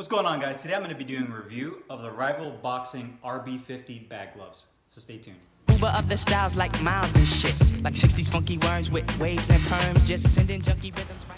What's going on, guys? Today I'm going to be doing a review of the Rival Boxing RB50 Bag Gloves, so stay tuned. Uber up the styles like miles and shit, like 60s funky worms with waves and perms, just sending junky rhythms right.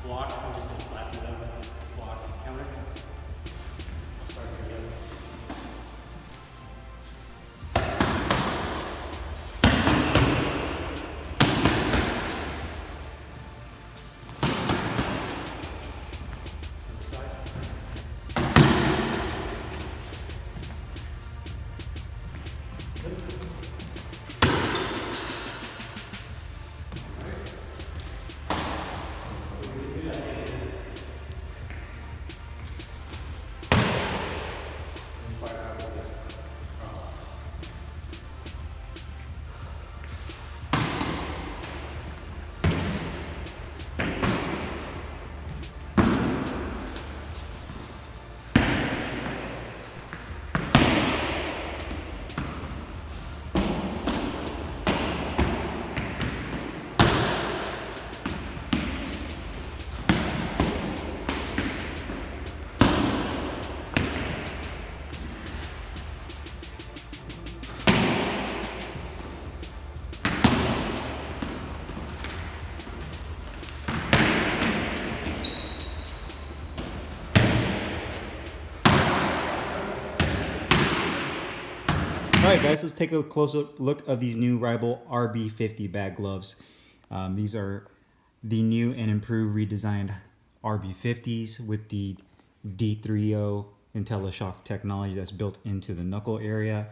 Block, I'm just going to slap it up. Block, counter. I'll start again. Other side. Alright guys, let's take a closer look of these new Rival RB50 Bag Gloves. These are the new and improved redesigned RB50s with the D30 IntelliShock technology that's built into the knuckle area.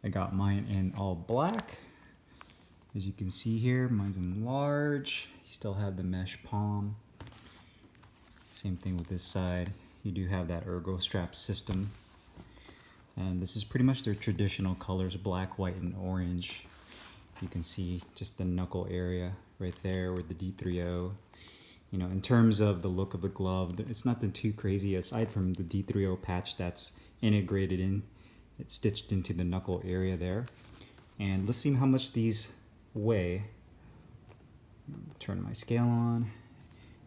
I got mine in all black. As you can see here, mine's in large. You still have the mesh palm. Same thing with this side. You do have that ergo strap system. And this is pretty much their traditional colors, black, white, and orange. You can see just the knuckle area right there with the D30. You know, in terms of the look of the glove, it's nothing too crazy aside from the D30 patch that's integrated in. It's stitched into the knuckle area there. And let's see how much these weigh. Turn my scale on.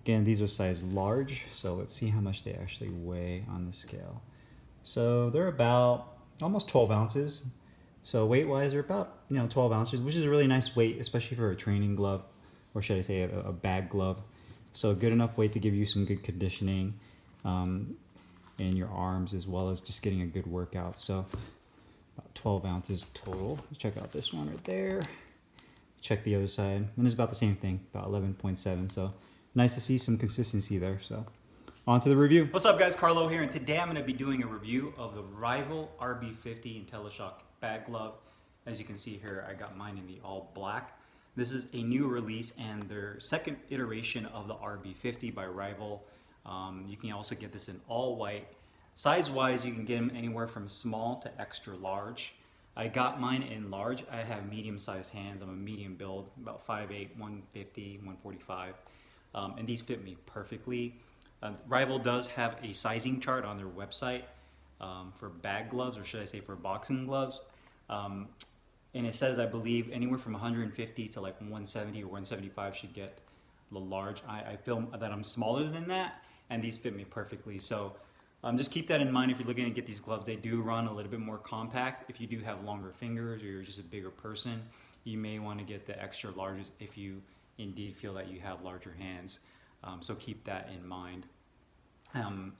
Again, these are size large, so let's see how much they actually weigh on the scale. So they're about almost 12 ounces. So weight-wise, they're about 12 ounces, which is a really nice weight, especially for a training glove, or should I say a bag glove. So good enough weight to give you some good conditioning in your arms, as well as just getting a good workout. So about 12 ounces total. Check out this one right there. Check the other side, and it's about the same thing, about 11.7. So nice to see some consistency there. So on to the review. What's up guys, Carlo here, and today I'm going to be doing a review of the Rival RB50 IntelliShock bag glove. As you can see here, I got mine in the all black. This is a new release and their second iteration of the RB50 by Rival. You can also get this in all white. Size wise, you can get them anywhere from small to extra large. I got mine in large. I have medium sized hands. I'm a medium build, about 5'8", 150, 145. And these fit me perfectly. Rival does have a sizing chart on their website for bag gloves, or should I say for boxing gloves. And it says, I believe, anywhere from 150 to like 170 or 175 should get the large. I feel that I'm smaller than that, and these fit me perfectly. So just keep that in mind if you're looking to get these gloves. They do run a little bit more compact. If you do have longer fingers or you're just a bigger person, you may want to get the extra larges if you indeed feel that you have larger hands. So keep that in mind.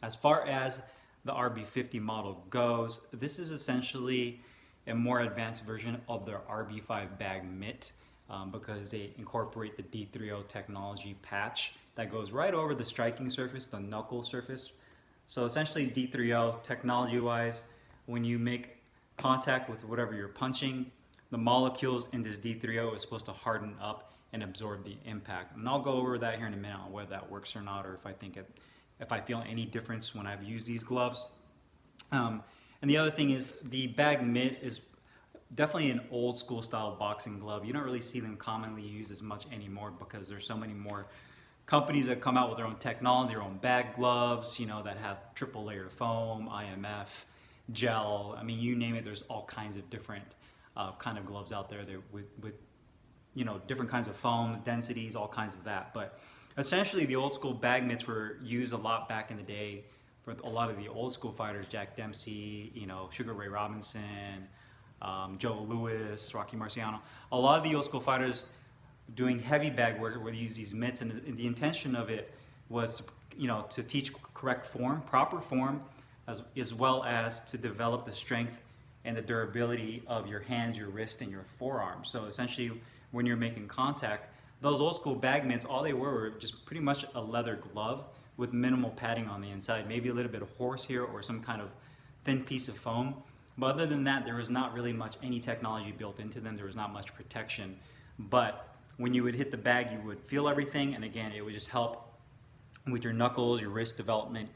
As far as the RB50 model goes, this is essentially a more advanced version of their RB5 bag MITT because they incorporate the D30 technology patch that goes right over the striking surface, the knuckle surface. So essentially D30 technology-wise, when you make contact with whatever you're punching, the molecules in this D30 is supposed to harden up and absorb the impact. And I'll go over that here in a minute on whether that works or not, or if I feel any difference when I've used these gloves. And the other thing is the bag MITT is definitely an old school style boxing glove. You don't really see them commonly used as much anymore because there's so many more companies that come out with their own technology, their own bag gloves, you know, that have triple layer foam, IMF, gel. I mean, you name it, there's all kinds of different kind of gloves out there that with you know, different kinds of foams, densities, all kinds of that. But essentially the old school bag mitts were used a lot back in the day for a lot of the old school fighters, Jack Dempsey, you know, Sugar Ray Robinson, Joe Louis, Rocky Marciano. A lot of the old school fighters doing heavy bag work where they use these mitts, and the intention of it was, you know, to teach correct form, proper form, as well as to develop the strength and the durability of your hands, your wrist, and your forearm. So essentially, when you're making contact, those old school bag mitts, all they were just pretty much a leather glove with minimal padding on the inside, maybe a little bit of horsehair or some kind of thin piece of foam. But other than that, there was not really much any technology built into them. There was not much protection. But when you would hit the bag, you would feel everything, and again, it would just help with your knuckles, your wrist development.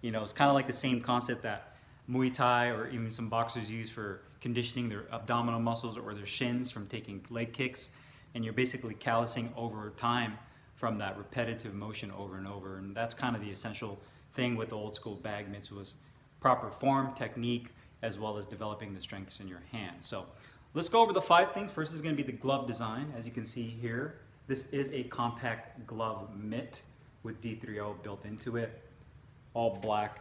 You know, it's kind of like the same concept that Muay Thai or even some boxers use for conditioning their abdominal muscles or their shins from taking leg kicks, and you're basically callousing over time from that repetitive motion over and over. And that's kind of the essential thing with the old school bag mitts, was proper form, technique, as well as developing the strengths in your hand. So let's go over the 5 things. First is going to be the glove design. As you can see here, this is a compact glove mitt with D30 built into it, all black.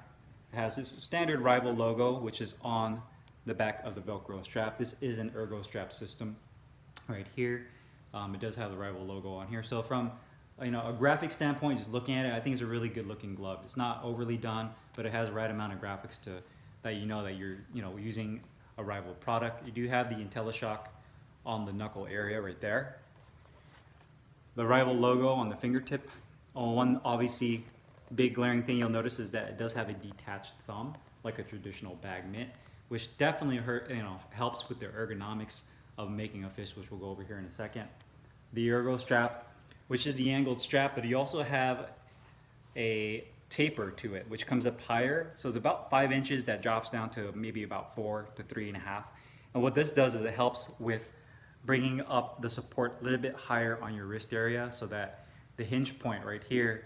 It has this standard Rival logo, which is on the back of the Velcro strap. This is an ergo strap system right here. It does have the Rival logo on here. So from, you know, a graphic standpoint, just looking at it, I think it's a really good looking glove. It's not overly done, but it has the right amount of graphics to that you know that you're, you know, using a Rival product. You do have the IntelliShock on the knuckle area right there. The Rival logo on the fingertip. One obviously big glaring thing you'll notice is that it does have a detached thumb, like a traditional bag mitt, which definitely helps with the ergonomics of making a fist, which we'll go over here in a second. The ergo strap, which is the angled strap, but you also have a taper to it, which comes up higher. So it's about 5 inches that drops down to maybe about 4 to 3.5. And what this does is it helps with bringing up the support a little bit higher on your wrist area, so that the hinge point right here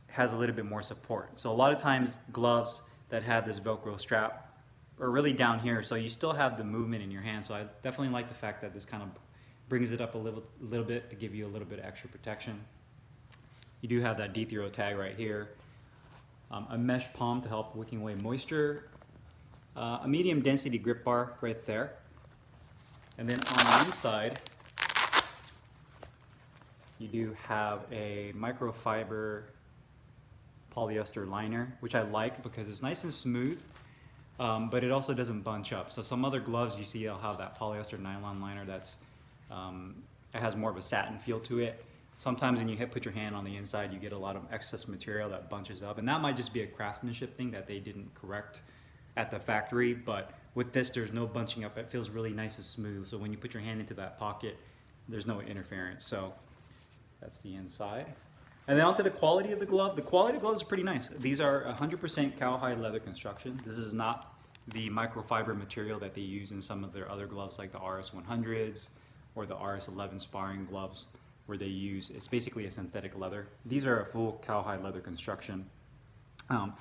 has a little bit more support. So a lot of times gloves that have this Velcro strap are really down here, so you still have the movement in your hand. So I definitely like the fact that this kind of brings it up a little bit to give you a little bit of extra protection. You do have that D30 tag right here, a mesh palm to help wicking away moisture, a medium density grip bar right there, and then on the inside you do have a microfiber polyester liner, which I like because it's nice and smooth, but it also doesn't bunch up. So some other gloves you see will have that polyester nylon liner that's it has more of a satin feel to it. sometimes when you put your hand on the inside, you get a lot of excess material that bunches up, and that might just be a craftsmanship thing that they didn't correct at the factory. But with this, there's no bunching up. It feels really nice and smooth. So when you put your hand into that pocket, there's no interference. So that's the inside. And then onto the quality of the glove. The quality of the glove is pretty nice. These are 100% cowhide leather construction. This is not the microfiber material that they use in some of their other gloves like the RS100s or the RS11 sparring gloves, where they use, it's basically a synthetic leather. These are a full cowhide leather construction. And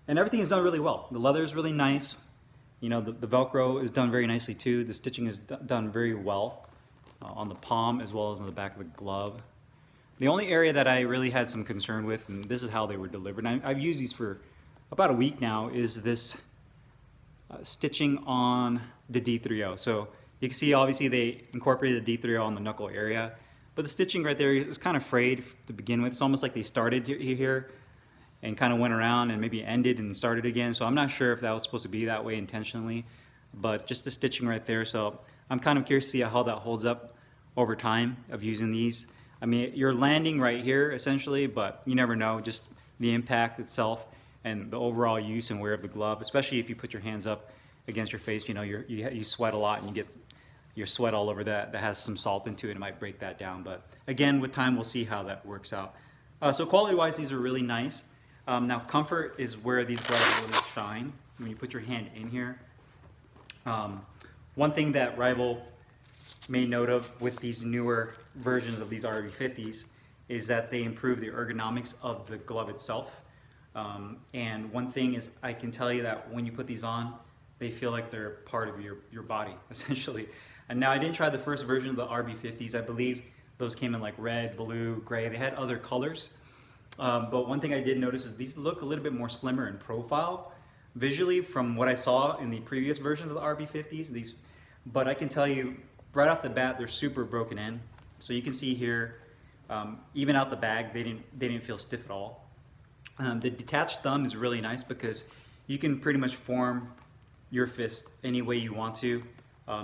everything is done really well. The leather is really nice. You know, the Velcro is done very nicely too. The stitching is done very well on the palm as well as on the back of the glove. The only area that I really had some concern with, and this is how they were delivered, and I've used these for about a week now, is this stitching on the D30. So you can see obviously they incorporated the D30 on the knuckle area, but the stitching right there is kind of frayed to begin with. It's almost like they started here and kind of went around and maybe ended and started again. So I'm not sure if that was supposed to be that way intentionally, but just the stitching right there. So I'm kind of curious to see how that holds up over time of using these. I mean, you're landing right here essentially, but you never know, just the impact itself and the overall use and wear of the glove, especially if you put your hands up against your face. You know, you sweat a lot and you get your sweat all over that has some salt into it. It might break that down, but again, with time, we'll see how that works out. So quality-wise, these are really nice. Now, comfort is where these gloves really shine when you put your hand in here. One thing that Rival made note of with these newer versions of these RB50s is that they improve the ergonomics of the glove itself. And one thing is, I can tell you that when you put these on, they feel like they're part of your body, essentially. And now I didn't try the first version of the RB50s. I believe those came in like red, blue, gray. They had other colors. But one thing I did notice is these look a little bit more slimmer in profile visually from what I saw in the previous versions of the RB50s. But I can tell you right off the bat, they're super broken in. So you can see here, even out the bag, they didn't feel stiff at all. The detached thumb is really nice because you can pretty much form your fist any way you want to.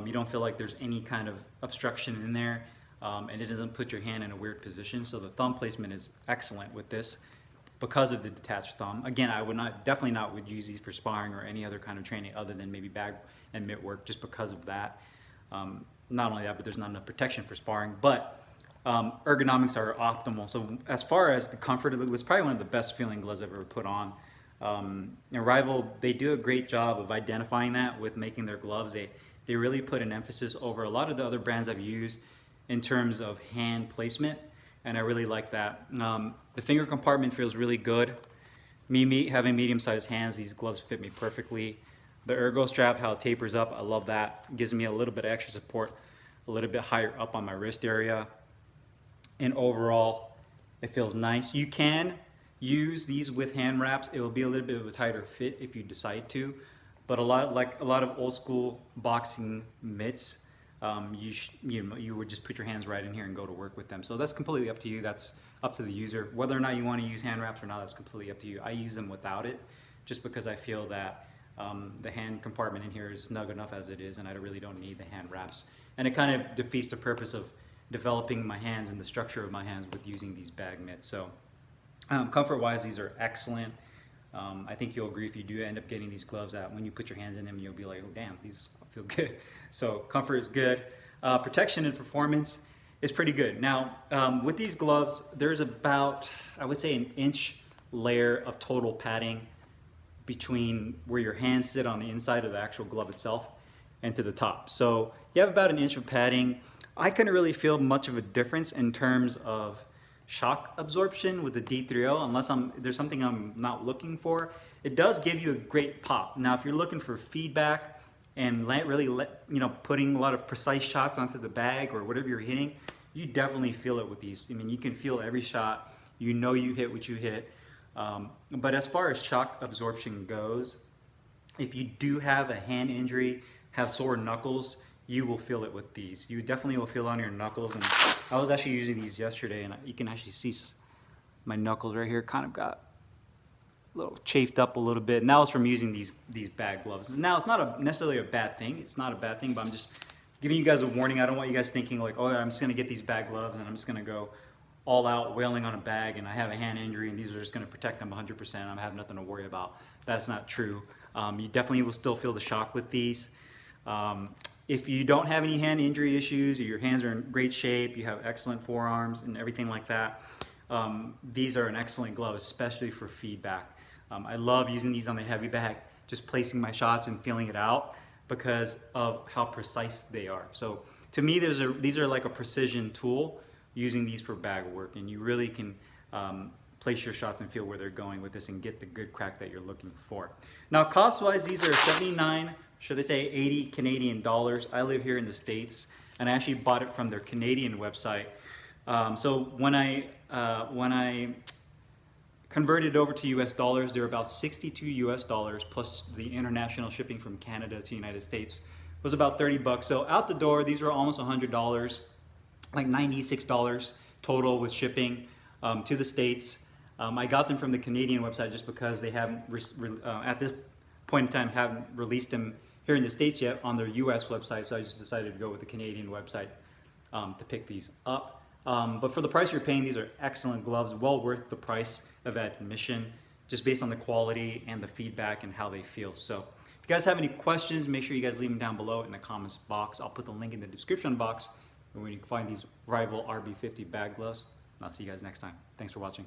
You don't feel like there's any kind of obstruction in there, and it doesn't put your hand in a weird position. So the thumb placement is excellent with this because of the detached thumb. Again, I would definitely not would use these for sparring or any other kind of training other than maybe bag and mitt work, just because of that. Not only that, but there's not enough protection for sparring. But ergonomics are optimal. So as far as the comfort of it, was probably one of the best feeling gloves I've ever put on. And Rival, they do a great job of identifying that with making their gloves. They really put an emphasis over a lot of the other brands I've used in terms of hand placement, and I really like that. The finger compartment feels really good. Me having medium-sized hands, these gloves fit me perfectly. The ergo strap, how it tapers up, I love that. It gives me a little bit of extra support, a little bit higher up on my wrist area. And overall, it feels nice. You can use these with hand wraps. It will be a little bit of a tighter fit if you decide to. But a lot of old school boxing mitts, you would just put your hands right in here and go to work with them. So that's completely up to you. That's up to the user. Whether or not you want to use hand wraps or not, that's completely up to you. I use them without it, just because I feel that the hand compartment in here is snug enough as it is, and I really don't need the hand wraps. And it kind of defeats the purpose of developing my hands and the structure of my hands with using these bag mitts. So comfort-wise, these are excellent. I think you'll agree if you do end up getting these gloves that when you put your hands in them, you'll be like, oh damn, these feel good. So comfort is good. Protection and performance is pretty good. Now, with these gloves, there's about, I would say, an inch layer of total padding between where your hands sit on the inside of the actual glove itself and to the top. So you have about an inch of padding. I couldn't really feel much of a difference in terms of shock absorption with the D30 unless there's something I'm not looking for. It does give you a great pop. Now, if you're looking for feedback and putting a lot of precise shots onto the bag or whatever you're hitting, you definitely feel it with these. I mean, you can feel every shot. You know you hit what you hit. But as far as shock absorption goes, if you do have a hand injury, have sore knuckles, you will feel it with these. You definitely will feel it on your knuckles. And I was actually using these yesterday, and you can actually see my knuckles right here kind of got a little chafed up a little bit. Now it's from using these bag gloves. Now it's not necessarily a bad thing. It's not a bad thing, but I'm just giving you guys a warning. I don't want you guys thinking like, oh, I'm just gonna get these bag gloves and I'm just gonna go all out wailing on a bag and I have a hand injury and these are just going to protect them 100%. I have nothing to worry about. That's not true. You definitely will still feel the shock with these. If you don't have any hand injury issues, or your hands are in great shape, you have excellent forearms and everything like that, these are an excellent glove, especially for feedback. I love using these on the heavy bag, just placing my shots and feeling it out because of how precise they are. So to me, these are like a precision tool, using these for bag work, and you really can place your shots and feel where they're going with this and get the good crack that you're looking for. Now, cost-wise, these are 79, should I say 80 Canadian dollars. I live here in the States, and I actually bought it from their Canadian website. So when I converted over to US dollars, they're about 62 US dollars, plus the international shipping from Canada to the United States was about 30 bucks. So out the door, these are almost $100, like $96 total with shipping to the States. I got them from the Canadian website just because they haven't, at this point in time, haven't released them here in the States yet on their US website. So I just decided to go with the Canadian website to pick these up. But for the price you're paying, these are excellent gloves, well worth the price of admission, just based on the quality and the feedback and how they feel. So if you guys have any questions, make sure you guys leave them down below in the comments box. I'll put the link in the description box where you can find these Rival RB50 bag gloves. I'll see you guys next time. Thanks for watching.